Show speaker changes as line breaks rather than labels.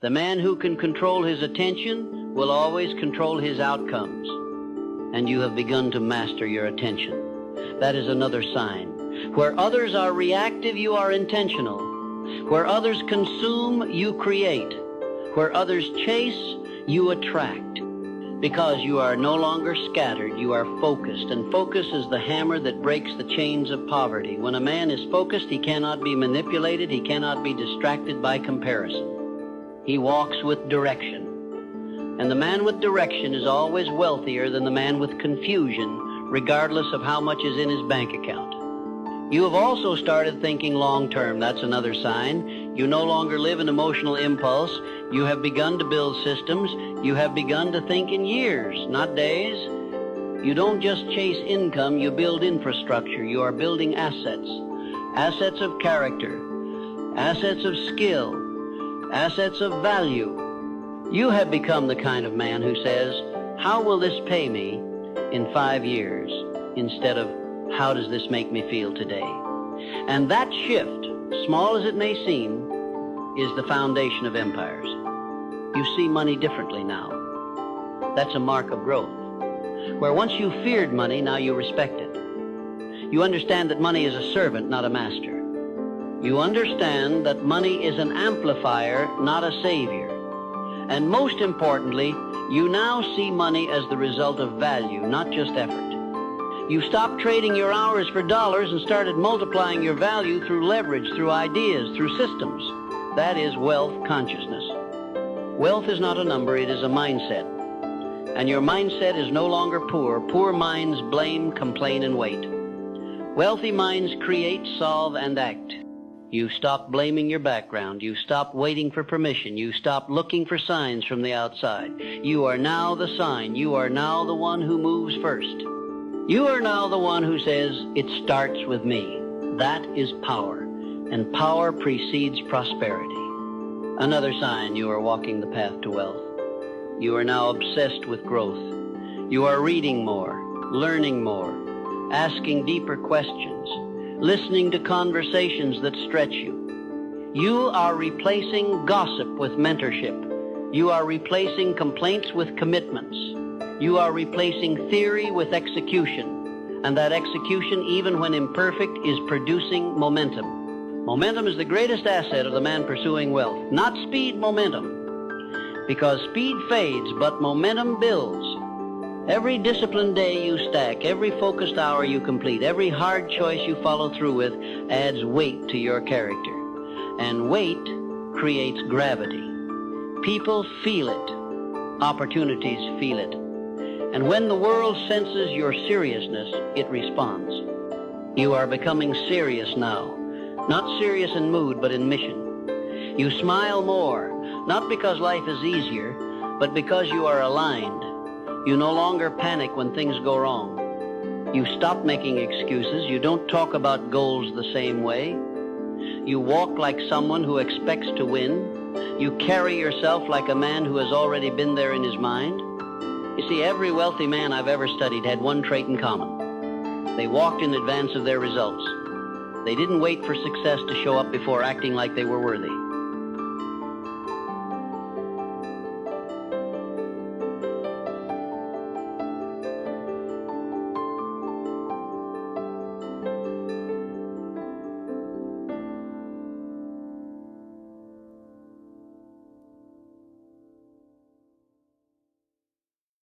The man who can control his attention will always control his outcomes. And you have begun to master your attention. That is another sign. Where others are reactive, you are intentional. Where others consume, you create. Where others chase, you attract. Because you are no longer scattered, you are focused. And focus is the hammer that breaks the chains of poverty. When a man is focused, he cannot be manipulated. He cannot be distracted by comparison. He walks with direction. And the man with direction is always wealthier than the man with confusion, regardless of how much is in his bank account. You have also started thinking long-term. That's another sign. You no longer live in emotional impulse. You have begun to build systems. You have begun to think in years, not days. You don't just chase income, you build infrastructure. You are building assets. Assets of character, assets of skill, assets of value. You have become the kind of man who says, how will this pay me in 5 years? Instead of, how does this make me feel today? And that shift, small as it may seem, is the foundation of empires. You see money differently now. That's a mark of growth. Where once you feared money, now you respect it. You understand that money is a servant, not a master. You understand that money is an amplifier, not a savior. And most importantly, you now see money as the result of value, not just effort. You stopped trading your hours for dollars and started multiplying your value through leverage, through ideas, through systems. That is wealth consciousness. Wealth is not a number, it is a mindset. And your mindset is no longer poor. Poor minds blame, complain, and wait. Wealthy minds create, solve, and act. You stop blaming your background. You stop waiting for permission. You stop looking for signs from the outside. You are now the sign. You are now the one who moves first. You are now the one who says, it starts with me. That is power. And power precedes prosperity. Another sign you are walking the path to wealth. You are now obsessed with growth. You are reading more, learning more, asking deeper questions, listening to conversations that stretch you. You are replacing gossip with mentorship. You are replacing complaints with commitments. You are replacing theory with execution. And that execution, even when imperfect, is producing momentum. Momentum is the greatest asset of the man pursuing wealth. Not speed, momentum. Because speed fades, but momentum builds. Every disciplined day you stack, every focused hour you complete, every hard choice you follow through with adds weight to your character. And weight creates gravity. People feel it. Opportunities feel it. And when the world senses your seriousness, it responds. You are becoming serious now. Not serious in mood, but in mission. You smile more, not because life is easier, but because you are aligned. You no longer panic when things go wrong. You stop making excuses. You don't talk about goals the same way. You walk like someone who expects to win. You carry yourself like a man who has already been there in his mind. You see, every wealthy man I've ever studied had one trait in common. They walked in advance of their results. They didn't wait for success to show up before acting like they were worthy.